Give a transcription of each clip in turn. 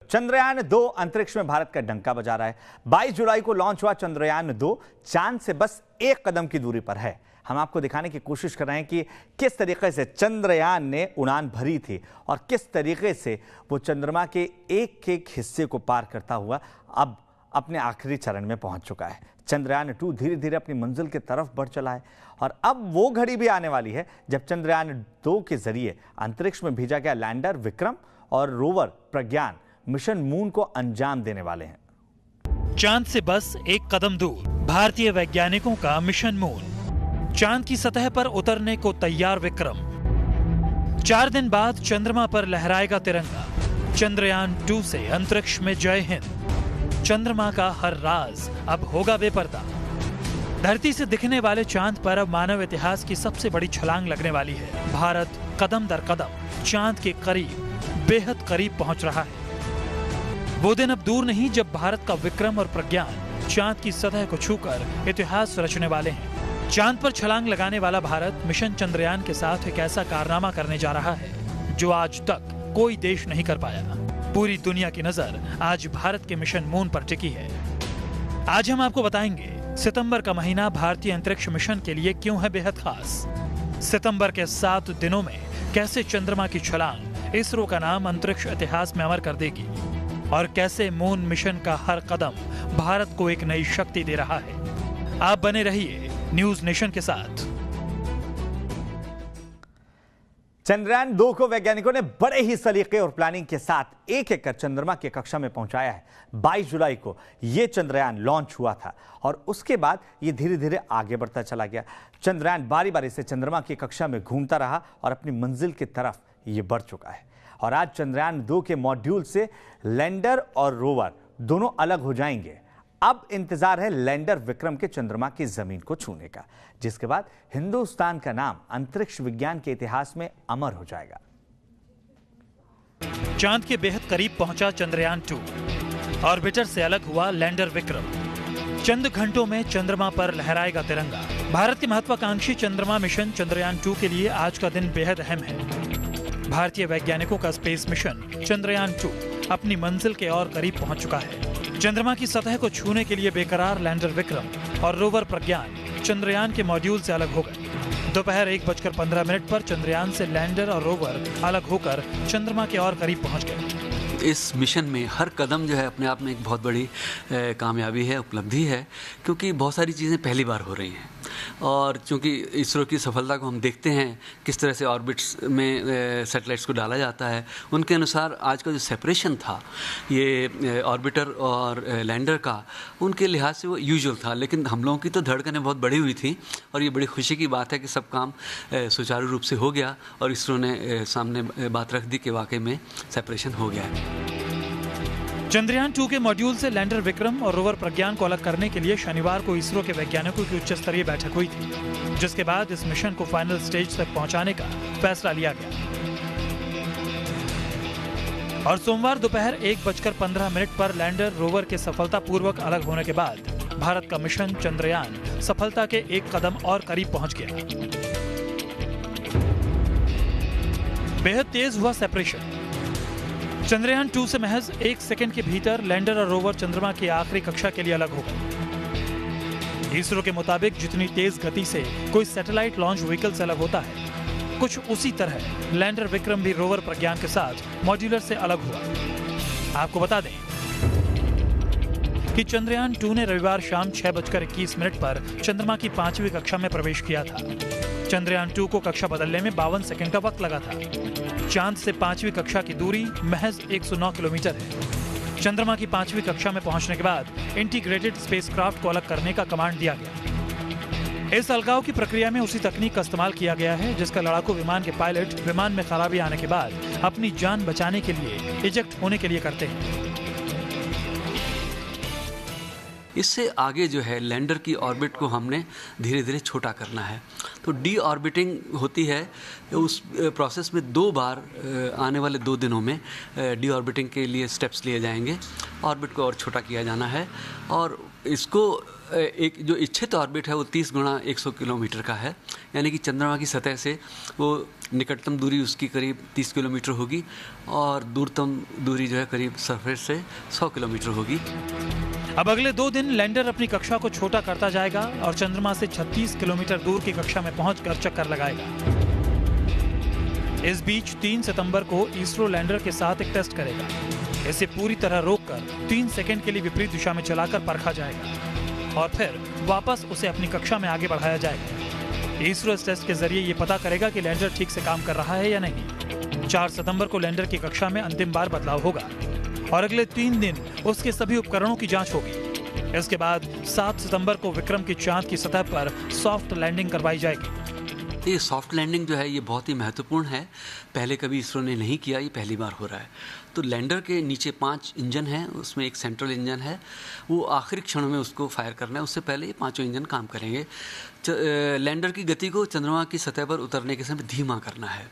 चंद्रयान-2 अंतरिक्ष में भारत का डंका बजा रहा है। 22 जुलाई को लॉन्च हुआ चंद्रयान-2 चांद से बस 1 कदम की दूरी पर है। हम आपको दिखाने की कोशिश कर रहे हैं कि किस तरीके से चंद्रयान ने उड़ान भरी थी और किस तरीके से वो चंद्रमा के एक एक हिस्से को पार करता हुआ अब अपने आखिरी चरण में पहुंच चुका है। चंद्रयान-2 धीरे धीरे अपनी मंजिल की तरफ बढ़ चला है और अब वो घड़ी भी आने वाली है जब चंद्रयान-2 के जरिए अंतरिक्ष में भेजा गया लैंडर विक्रम और रोवर प्रज्ञान मिशन मून को अंजाम देने वाले हैं। चांद से बस 1 कदम दूर भारतीय वैज्ञानिकों का मिशन मून। चांद की सतह पर उतरने को तैयार विक्रम। 4 दिन बाद चंद्रमा पर लहराएगा तिरंगा। चंद्रयान-2 से अंतरिक्ष में जय हिंद। चंद्रमा का हर राज अब होगा बेपर्दा। धरती से दिखने वाले चांद पर अब मानव इतिहास की सबसे बड़ी छलांग लगने वाली है। भारत कदम दर कदम चांद के करीब, बेहद करीब पहुंच रहा है। वो दिन अब दूर नहीं जब भारत का विक्रम और प्रज्ञान चांद की सतह को छूकर इतिहास रचने वाले हैं। चांद पर छलांग लगाने वाला भारत मिशन चंद्रयान के साथ एक ऐसा कारनामा करने जा रहा है जो आज तक कोई देश नहीं कर पाया। पूरी दुनिया की नजर आज भारत के मिशन मून पर टिकी है। आज हम आपको बताएंगे सितंबर का महीना भारतीय अंतरिक्ष मिशन के लिए क्यों है बेहद खास। सितंबर के 7 दिनों में कैसे चंद्रमा की छलांग इसरो का नाम अंतरिक्ष इतिहास में अमर कर देगी और कैसे मून मिशन का हर कदम भारत को एक नई शक्ति दे रहा है। आप बने रहिए न्यूज नेशन के साथ। चंद्रयान-2 को वैज्ञानिकों ने बड़े ही सलीके और प्लानिंग के साथ एक एक कर चंद्रमा की कक्षा में पहुंचाया है। 22 जुलाई को यह चंद्रयान लॉन्च हुआ था और उसके बाद ये धीरे धीरे आगे बढ़ता चला गया। चंद्रयान बारी बारी से चंद्रमा की कक्षा में घूमता रहा और अपनी मंजिल की तरफ ये बढ़ चुका है। और आज चंद्रयान-2 के मॉड्यूल से लैंडर और रोवर दोनों अलग हो जाएंगे। अब इंतजार है लैंडर विक्रम के चंद्रमा की जमीन को छूने का, जिसके बाद हिंदुस्तान का नाम अंतरिक्ष विज्ञान के इतिहास में अमर हो जाएगा। चांद के बेहद करीब पहुंचा चंद्रयान-2। ऑर्बिटर से अलग हुआ लैंडर विक्रम। चंद घंटों में चंद्रमा पर लहराएगा तिरंगा। भारत के महत्वाकांक्षी चंद्रमा मिशन चंद्रयान-2 के लिए आज का दिन बेहद अहम है। भारतीय वैज्ञानिकों का स्पेस मिशन चंद्रयान-2 अपनी मंजिल के और करीब पहुंच चुका है। चंद्रमा की सतह को छूने के लिए बेकरार लैंडर विक्रम और रोवर प्रज्ञान चंद्रयान के मॉड्यूल से अलग हो गए। दोपहर 1:15 पर चंद्रयान से लैंडर और रोवर अलग होकर चंद्रमा के और करीब पहुंच गए। इस मिशन में हर कदम जो है अपने आप में एक बहुत बड़ी कामयाबी है, उपलब्धि है, क्योंकि बहुत सारी चीज़ें पहली बार हो रही हैं। और चूँकि इसरो की सफलता को हम देखते हैं किस तरह से ऑर्बिट्स में सैटेलाइट्स को डाला जाता है, उनके अनुसार आज का जो सेपरेशन था ये ऑर्बिटर और लैंडर का, उनके लिहाज से वो यूजुअल था। लेकिन हम लोगों की तो धड़कनें बहुत बढ़ी हुई थी और ये बड़ी खुशी की बात है कि सब काम सुचारू रूप से हो गया और इसरो ने सामने बात रख दी कि वाकई में सेपरेशन हो गया है। चंद्रयान-2 के मॉड्यूल से लैंडर विक्रम और रोवर प्रज्ञान को अलग करने के लिए शनिवार को इसरो के वैज्ञानिकों की उच्च स्तरीय बैठक हुई थी, जिसके बाद इस मिशन को फाइनल स्टेज तक पहुंचाने का फैसला लिया गया। और सोमवार दोपहर 1:15 पर लैंडर रोवर के सफलतापूर्वक अलग होने के बाद भारत का मिशन चंद्रयान सफलता के 1 कदम और करीब पहुंच गया। बेहद तेज हुआ सेपरेशन। चंद्रयान-2 से महज 1 सेकंड के भीतर लैंडर और रोवर चंद्रमा की आखिरी कक्षा के लिए अलग हो गए। इसरो के मुताबिक जितनी तेज गति से कोई सैटेलाइट लॉन्च व्हीकल से अलग होता है, कुछ उसी तरह लैंडर विक्रम भी रोवर प्रज्ञान के साथ मॉड्यूलर से अलग हुआ। आपको बता दें कि चंद्रयान-2 ने रविवार शाम 6:21 पर चंद्रमा की 5वीं कक्षा में प्रवेश किया था। चंद्रयान-2 को कक्षा बदलने में 52 सेकंड का वक्त लगा था। चांद से 5वीं कक्षा की दूरी महज 109 किलोमीटर है। चंद्रमा की 5वीं कक्षा में पहुंचने के बाद इंटीग्रेटेड स्पेसक्राफ्ट को अलग करने का कमांड दिया गया। इस अलगाव की प्रक्रिया में उसी तकनीक का इस्तेमाल किया गया है जिसका लड़ाकू विमान के पायलट विमान में खराबी आने के बाद अपनी जान बचाने के लिए इजेक्ट होने के लिए करते हैं। इससे आगे जो है लैंडर की ऑर्बिट को हमने धीरे धीरे छोटा करना है तो डी ऑर्बिटिंग होती है, उस प्रोसेस में 2 बार आने वाले 2 दिनों में डी ऑर्बिटिंग के लिए स्टेप्स लिए जाएंगे। ऑर्बिट को और छोटा किया जाना है और इसको एक जो इच्छित ऑर्बिट है वो 30 गुणा 100 किलोमीटर का है, यानी कि चंद्रमा की सतह से वो निकटतम दूरी उसकी करीब 30 किलोमीटर होगी और दूरतम दूरी जो है करीब सरफेस से 100 किलोमीटर होगी। अब अगले 2 दिन लैंडर अपनी कक्षा को छोटा करता जाएगा और चंद्रमा से 36 किलोमीटर दूर की कक्षा में पहुंचकर चक्कर लगाएगा। इस बीच 3 सितंबर को इसरो लैंडर के साथ एक टेस्ट करेगा। इसे पूरी तरह रोककर 3 सेकंड के लिए विपरीत दिशा में चलाकर परखा जाएगा और फिर वापस उसे अपनी कक्षा में आगे बढ़ाया जाएगा। इसरो इस टेस्ट के जरिए ये पता करेगा कि लैंडर ठीक से काम कर रहा है या नहीं। 4 सितंबर को लैंडर की कक्षा में अंतिम बार बदलाव होगा और अगले 3 दिन उसके सभी उपकरणों की जांच होगी। इसके बाद 7 सितंबर को विक्रम की चांद की सतह पर सॉफ्ट लैंडिंग करवाई जाएगी। ये सॉफ्ट लैंडिंग जो है ये बहुत ही महत्वपूर्ण है, पहले कभी इसरो ने नहीं किया, ये पहली बार हो रहा है। तो लैंडर के नीचे 5 इंजन हैं, उसमें एक सेंट्रल इंजन है, वो आखिरी क्षण में उसको फायर करना है, उससे पहले ये 5 इंजन काम करेंगे। लैंडर की गति को चंद्रमा की सतह पर उतरने के समय धीमा करना है।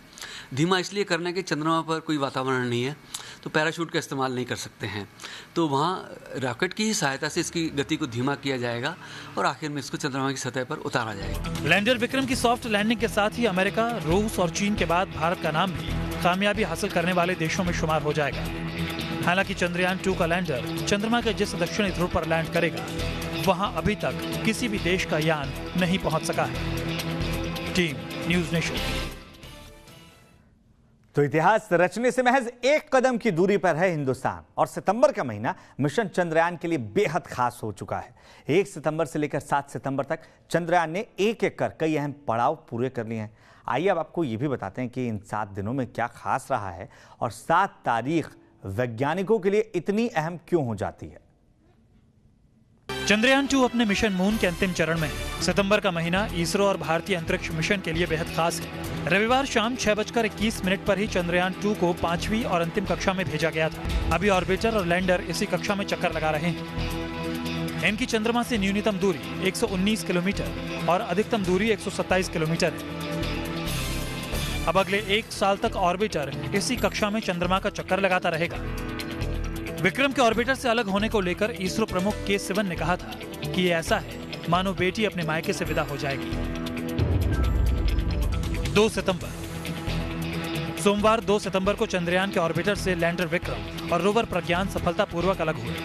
धीमा इसलिए करना है कि चंद्रमा पर कोई वातावरण नहीं है, तो पैराशूट का इस्तेमाल नहीं कर सकते हैं, तो वहाँ रॉकेट की ही सहायता से इसकी गति को धीमा किया जाएगा और आखिर में इसको चंद्रमा की सतह पर उतारा जाएगा। लैंडर विक्रम की सॉफ्ट लैंडिंग के साथ ही अमेरिका, रूस और चीन के बाद भारत का नाम भी कामयाबी हासिल करने वाले देशों में शुमार हो जाएगा। हालांकि चंद्रयान 2 का लैंडर चंद्रमा के जिस दक्षिणी ध्रुव पर लैंड करेगा वहां अभी तक किसी भी देश का यान नहीं पहुंच सका है। Team news nation. तो इतिहास रचने से महज 1 कदम की दूरी पर है हिंदुस्तान और सितंबर का महीना मिशन चंद्रयान के लिए बेहद खास हो चुका है। 1 सितंबर से लेकर 7 सितंबर तक चंद्रयान ने एक कर कई अहम पड़ाव पूरे कर लिए हैं। आइए अब आपको ये भी बताते हैं कि इन 7 दिनों में क्या खास रहा है और 7 तारीख वैज्ञानिकों के लिए इतनी अहम क्यों हो जाती है। चंद्रयान 2 अपने मिशन मून के अंतिम चरण में है। सितंबर का महीना इसरो और भारतीय अंतरिक्ष मिशन के लिए बेहद खास है। रविवार शाम 6:21 पर ही चंद्रयान 2 को 5वीं और अंतिम कक्षा में भेजा गया था। अभी ऑर्बिटर और लैंडर इसी कक्षा में चक्कर लगा रहे हैं। इनकी चंद्रमा से न्यूनतम दूरी 119 किलोमीटर और अधिकतम दूरी 127 किलोमीटर है। अब अगले 1 साल तक ऑर्बिटर इसी कक्षा में चंद्रमा का चक्कर लगाता रहेगा। विक्रम के ऑर्बिटर से अलग होने को लेकर इसरो प्रमुख के सिवन ने कहा था कि ये ऐसा है मानो बेटी अपने मायके से विदा हो जाएगी। 2 सितंबर सोमवार 2 सितंबर को चंद्रयान के ऑर्बिटर से लैंडर विक्रम और रोवर प्रज्ञान सफलतापूर्वक अलग हुए।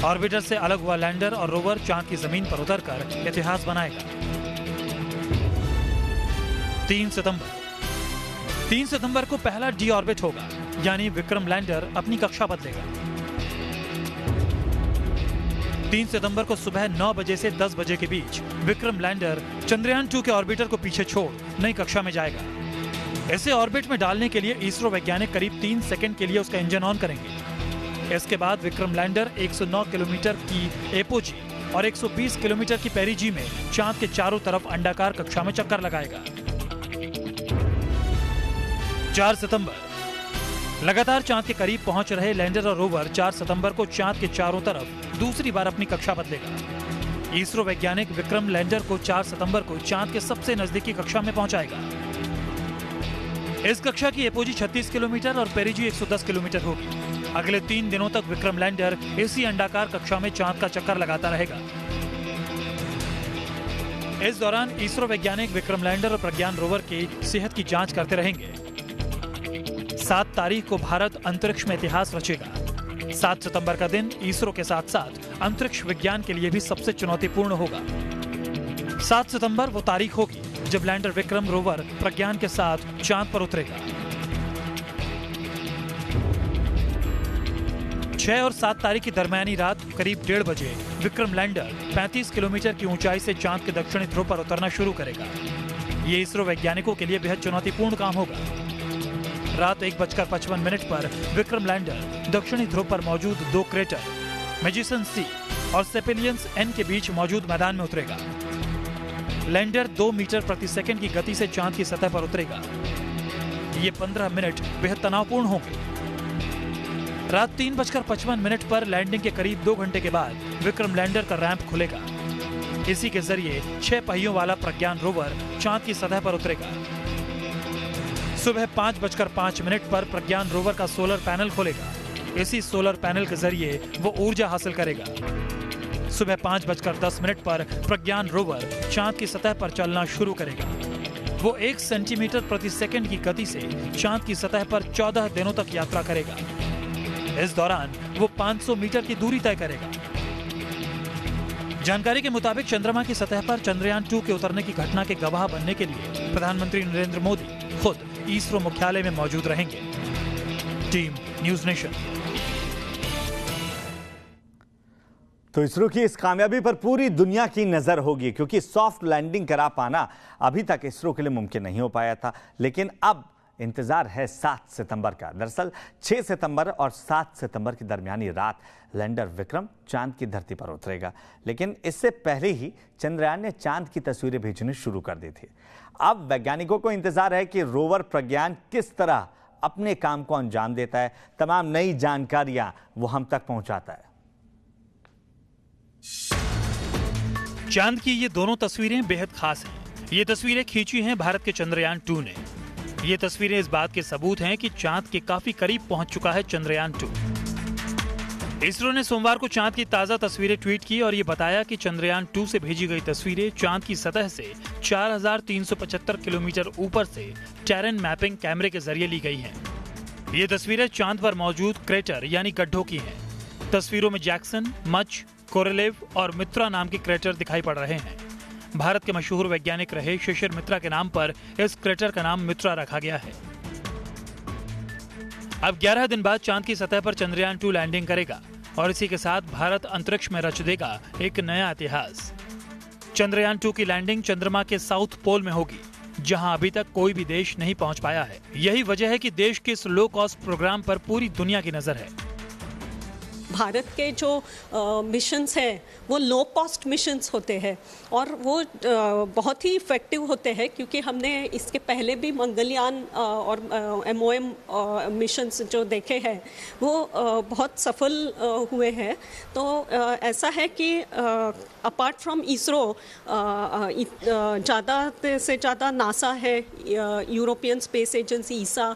ऑर्बिटर से अलग हुआ लैंडर और रोवर चांद की जमीन पर उतरकर इतिहास बनाएगा। 3 सितंबर को पहला डी ऑर्बिट होगा, यानी विक्रम लैंडर अपनी कक्षा बदलेगा। 3 सितंबर को सुबह 9 बजे से 10 बजे के बीच विक्रम लैंडर चंद्रयान 2 के ऑर्बिटर को पीछे छोड़ नई कक्षा में जाएगा। इसे ऑर्बिट में डालने के लिए इसरो वैज्ञानिक करीब 3 सेकंड के लिए उसका इंजन ऑन करेंगे। इसके बाद विक्रम लैंडर 109 किलोमीटर की एपोजी और 120 किलोमीटर की पेरिजी में चांद के चारों तरफ अंडाकार कक्षा में चक्कर लगाएगा। 4 सितंबर लगातार चांद के करीब पहुंच रहे लैंडर और रोवर 4 सितंबर को चांद के चारों तरफ दूसरी बार अपनी कक्षा बदलेगा। इसरो वैज्ञानिक विक्रम लैंडर को 4 सितंबर को चांद के सबसे नजदीकी कक्षा में पहुंचाएगा। इस कक्षा की एपोजी 36 किलोमीटर और पेरिजी 110 किलोमीटर होगी। अगले 3 दिनों तक विक्रम लैंडर इसी अंडाकार कक्षा में चांद का चक्कर लगाता रहेगा। इस दौरान इसरो वैज्ञानिक विक्रम लैंडर और प्रज्ञान रोवर की सेहत की जांच करते रहेंगे। 7 तारीख को भारत अंतरिक्ष में इतिहास रचेगा। 7 सितंबर का दिन इसरो के साथ साथ अंतरिक्ष विज्ञान के लिए भी सबसे चुनौतीपूर्ण होगा। 7 सितंबर वो तारीख होगी जब लैंडर विक्रम रोवर प्रज्ञान के साथ चांद पर उतरेगा। 6 और 7 तारीख की दरमियानी रात करीब 1:30 बजे विक्रम लैंडर 35 किलोमीटर की ऊंचाई से चांद के दक्षिणी ध्रुव पर उतरना शुरू करेगा। ये इसरो वैज्ञानिकों के लिए बेहद चुनौतीपूर्ण काम होगा। रात 1:55 पर विक्रम लैंडर दक्षिणी ध्रुव पर मौजूद 2 क्रेटर मैजिसन सी और सेपिलियंस एन के बीच मौजूद मैदान में उतरेगा। लैंडर 2 मीटर प्रति सेकंड की गति से चांद की सतह पर उतरेगा। ये 15 मिनट बेहद तनावपूर्ण होंगे। रात 3:55 पर लैंडिंग के करीब 2 घंटे के बाद विक्रम लैंडर का रैंप खुलेगा। इसी के जरिए 6 पहियों वाला प्रज्ञान रोवर चांद की सतह पर उतरेगा। सुबह 5:05 पर प्रज्ञान रोवर का सोलर पैनल खोलेगा। इसी सोलर पैनल के जरिए वो ऊर्जा हासिल करेगा। सुबह 5:10 पर प्रज्ञान रोवर चांद की सतह पर चलना शुरू करेगा। वो 1 सेंटीमीटर प्रति सेकंड की गति से चांद की सतह पर 14 दिनों तक यात्रा करेगा। इस दौरान वो 500 मीटर की दूरी तय करेगा। जानकारी के मुताबिक चंद्रमा की सतह पर चंद्रयान 2 के उतरने की घटना के गवाह बनने के लिए प्रधानमंत्री नरेंद्र मोदी खुद इसरो मुख्यालय में मौजूद रहेंगे। Team news nation. तो इसरो की इस कामयाबी पर पूरी दुनिया की नजर होगी, क्योंकि सॉफ्ट लैंडिंग करा पाना अभी तक इसरो के लिए मुमकिन नहीं हो पाया था। लेकिन अब इंतजार है 7 सितंबर का। दरअसल 6 सितंबर और 7 सितंबर की दरमियानी रात लैंडर विक्रम चांद की धरती पर उतरेगा। लेकिन इससे पहले ही चंद्रयान ने चांद की तस्वीरें भेजनी शुरू कर दी थी। अब वैज्ञानिकों को इंतजार है कि रोवर प्रज्ञान किस तरह अपने काम को अंजाम देता है। तमाम नई जानकारियां वो हम तक पहुंचाता है। चांद की ये दोनों तस्वीरें बेहद खास हैं। ये तस्वीरें खींची हैं भारत के चंद्रयान 2 ने। ये तस्वीरें इस बात के सबूत हैं कि चांद के काफी करीब पहुंच चुका है चंद्रयान 2। इसरो ने सोमवार को चांद की ताजा तस्वीरें ट्वीट की और ये बताया कि चंद्रयान 2 से भेजी गई तस्वीरें चांद की सतह से 4375 किलोमीटर ऊपर से टेरेन मैपिंग कैमरे के जरिए ली गई हैं। ये तस्वीरें चांद पर मौजूद क्रेटर यानी गड्ढों की हैं। तस्वीरों में जैक्सन, मच, कोरेलेव और मित्रा नाम के क्रेटर दिखाई पड़ रहे हैं। भारत के मशहूर वैज्ञानिक रहे शिशिर मित्रा के नाम पर इस क्रेटर का नाम मित्रा रखा गया है। अब 11 दिन बाद चांद की सतह पर चंद्रयान 2 लैंडिंग करेगा और इसी के साथ भारत अंतरिक्ष में रच देगा एक नया इतिहास। चंद्रयान 2 की लैंडिंग चंद्रमा के साउथ पोल में होगी, जहां अभी तक कोई भी देश नहीं पहुंच पाया है। यही वजह है कि देश के इस लो कॉस्ट प्रोग्राम पर पूरी दुनिया की नजर है। भारत के जो मिशंस हैं वो लो कॉस्ट मिशंस होते हैं और वो बहुत ही इफ़ेक्टिव होते हैं, क्योंकि हमने इसके पहले भी मंगलयान और MOM मिशंस जो देखे हैं वो बहुत सफल हुए हैं। तो ऐसा है कि अपार्ट फ्रॉम इसरो ज़्यादा से ज़्यादा नासा है, यूरोपियन स्पेस एजेंसी ईसा,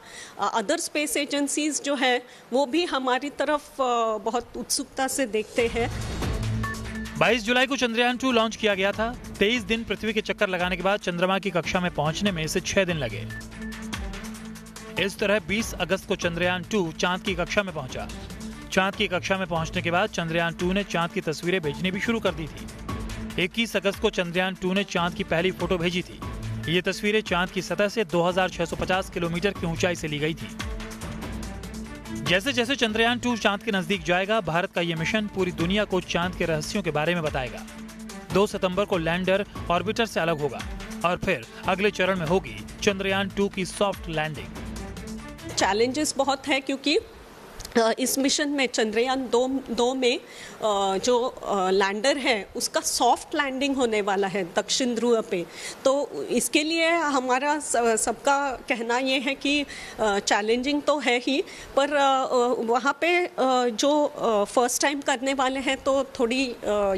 अदर स्पेस एजेंसीज जो है वो भी हमारी तरफ बहुत उत्सुकता से देखते हैं। 22 जुलाई को चंद्रयान 2 लॉन्च किया गया था। 23 दिन पृथ्वी के चक्कर लगाने के बाद चंद्रमा की कक्षा में पहुंचने में इसे 6 दिन लगे। इस तरह 20 अगस्त को चंद्रयान 2 चांद की कक्षा में पहुंचा। चांद की कक्षा में पहुंचने के बाद चंद्रयान 2 ने चांद की तस्वीरें भेजनी भी शुरू कर दी थी। 21 अगस्त को चंद्रयान 2 ने चांद की पहली फोटो भेजी थी। ये तस्वीरें चांद की सतह से 2650 किलोमीटर की ऊंचाई से ली गई थी। जैसे जैसे चंद्रयान 2 चांद के नजदीक जाएगा, भारत का यह मिशन पूरी दुनिया को चांद के रहस्यों के बारे में बताएगा। 2 सितंबर को लैंडर ऑर्बिटर से अलग होगा और फिर अगले चरण में होगी चंद्रयान 2 की सॉफ्ट लैंडिंग। चैलेंजेस बहुत है, क्योंकि इस मिशन में चंद्रयान 2 में जो लैंडर है उसका सॉफ्ट लैंडिंग होने वाला है दक्षिण ध्रुव पे। तो इसके लिए हमारा सबका कहना ये है कि चैलेंजिंग तो है ही, पर वहाँ पे जो फर्स्ट टाइम करने वाले हैं तो थोड़ी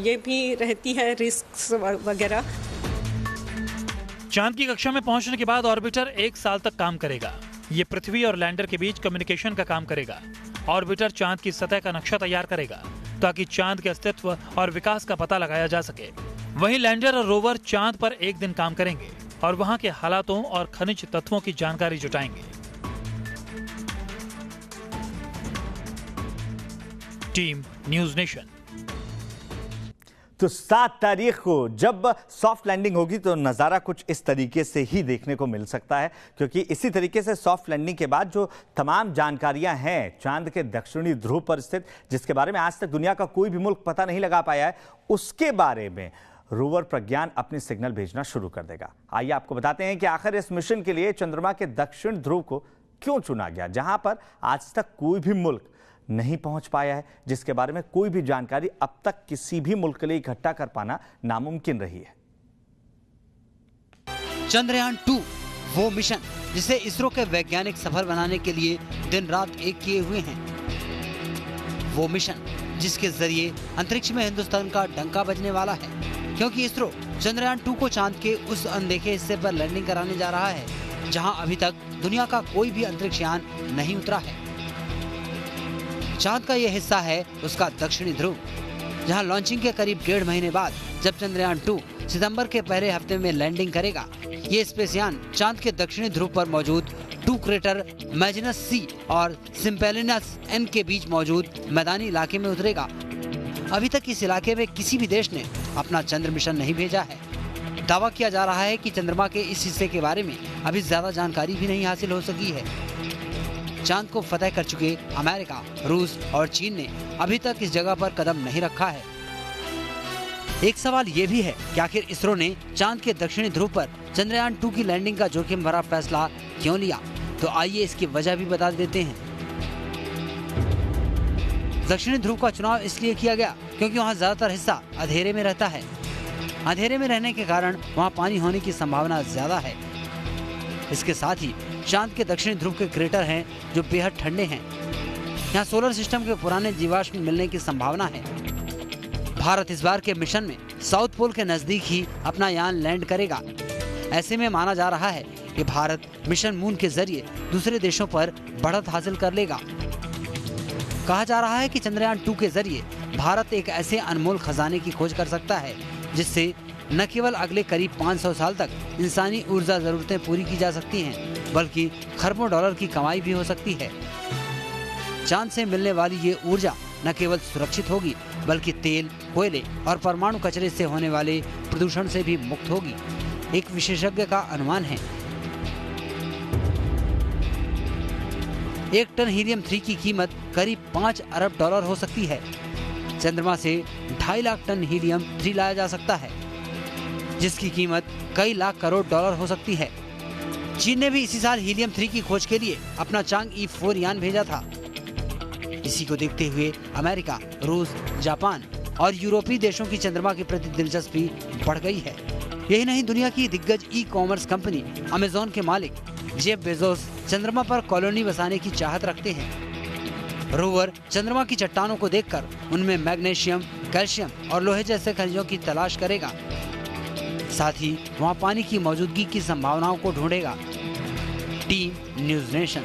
ये भी रहती है रिस्क वगैरह। चांद की कक्षा में पहुंचने के बाद ऑर्बिटर 1 साल तक काम करेगा। ये पृथ्वी और लैंडर के बीच कम्युनिकेशन का काम करेगा। ऑर्बिटर चांद की सतह का नक्शा तैयार करेगा ताकि चांद के अस्तित्व और विकास का पता लगाया जा सके। वहीं लैंडर और रोवर चांद पर 1 दिन काम करेंगे और वहां के हालातों और खनिज तत्वों की जानकारी जुटाएंगे। Team news nation. तो 7 तारीख को जब सॉफ्ट लैंडिंग होगी तो नज़ारा कुछ इस तरीके से ही देखने को मिल सकता है, क्योंकि इसी तरीके से सॉफ्ट लैंडिंग के बाद जो तमाम जानकारियां हैं चांद के दक्षिणी ध्रुव पर स्थित, जिसके बारे में आज तक दुनिया का कोई भी मुल्क पता नहीं लगा पाया है, उसके बारे में रोवर प्रज्ञान अपने सिग्नल भेजना शुरू कर देगा। आइए आपको बताते हैं कि आखिर इस मिशन के लिए चंद्रमा के दक्षिण ध्रुव को क्यों चुना गया, जहां पर आज तक कोई भी मुल्क नहीं पहुंच पाया है, जिसके बारे में कोई भी जानकारी अब तक किसी भी मुल्क के लिए इकट्ठा कर पाना नामुमकिन रही है। चंद्रयान 2 वो मिशन जिसे इसरो के वैज्ञानिक सफल बनाने के लिए दिन रात एक किए हुए हैं। वो मिशन जिसके जरिए अंतरिक्ष में हिंदुस्तान का डंका बजने वाला है, क्योंकि इसरो चंद्रयान 2 को चांद के उस अनदेखे हिस्से पर लैंडिंग कराने जा रहा है जहां अभी तक दुनिया का कोई भी अंतरिक्ष यान नहीं उतरा है। चांद का यह हिस्सा है उसका दक्षिणी ध्रुव, जहां लॉन्चिंग के करीब 1.5 महीने बाद जब चंद्रयान 2 सितंबर के पहले हफ्ते में लैंडिंग करेगा, ये स्पेसयान चांद के दक्षिणी ध्रुव पर मौजूद 2 क्रेटर मैजिनस सी और सिम्पेलिनस एन के बीच मौजूद मैदानी इलाके में उतरेगा। अभी तक इस इलाके में किसी भी देश ने अपना चंद्र मिशन नहीं भेजा है। दावा किया जा रहा है कि चंद्रमा के इस हिस्से के बारे में अभी ज्यादा जानकारी भी नहीं हासिल हो सकी है। चांद को फतह कर चुके अमेरिका, रूस और चीन ने अभी तक इस जगह पर कदम नहीं रखा है। एक सवाल ये भी है कि आखिर इसरो ने चांद के दक्षिणी ध्रुव पर चंद्रयान 2 की लैंडिंग का जोखिम भरा फैसला क्यों लिया? तो आइए इसकी वजह भी बता देते हैं। दक्षिणी ध्रुव का चुनाव इसलिए किया गया क्योंकि वहाँ ज्यादातर हिस्सा अंधेरे में रहता है। अंधेरे में रहने के कारण वहाँ पानी होने की संभावना ज्यादा है। इसके साथ ही चांद के दक्षिणी ध्रुव के क्रेटर हैं जो बेहद ठंडे हैं। यहाँ सोलर सिस्टम के पुराने जीवाश्म मिलने की संभावना है। भारत इस बार के मिशन में साउथ पोल के नजदीक ही अपना यान लैंड करेगा। ऐसे में माना जा रहा है कि भारत मिशन मून के जरिए दूसरे देशों पर बढ़त हासिल कर लेगा। कहा जा रहा है कि चंद्रयान 2 के जरिए भारत एक ऐसे अनमोल खजाने की खोज कर सकता है जिससे न केवल अगले करीब 500 साल तक इंसानी ऊर्जा जरूरतें पूरी की जा सकती हैं, बल्कि खरबों डॉलर की कमाई भी हो सकती है। चांद से मिलने वाली ये ऊर्जा न केवल सुरक्षित होगी, बल्कि तेल, कोयले और परमाणु कचरे से होने वाले प्रदूषण से भी मुक्त होगी। एक विशेषज्ञ का अनुमान है 1 टन हीलियम 3 की कीमत करीब 5 अरब डॉलर हो सकती है। चंद्रमा से 2.5 लाख टन हीलियम 3 लाया जा सकता है, जिसकी कीमत कई लाख करोड़ डॉलर हो सकती है। चीन ने भी इसी साल हीलियम 3 की खोज के लिए अपना चांग-ई 4 यान भेजा था। इसी को देखते हुए अमेरिका, रूस, जापान और यूरोपीय देशों की चंद्रमा के प्रति दिलचस्पी बढ़ गई है। यही नहीं, दुनिया की दिग्गज ई-कॉमर्स कंपनी अमेज़न के मालिक जेफ बेजोस चंद्रमा पर कॉलोनी बसाने की चाहत रखते हैं। रोवर चंद्रमा की चट्टानों को देखकर उनमें मैग्नीशियम, कैल्शियम और लोहे जैसे खनिजों की तलाश करेगा। साथ ही वहां पानी की मौजूदगी की संभावनाओं को ढूंढेगा। Team news nation.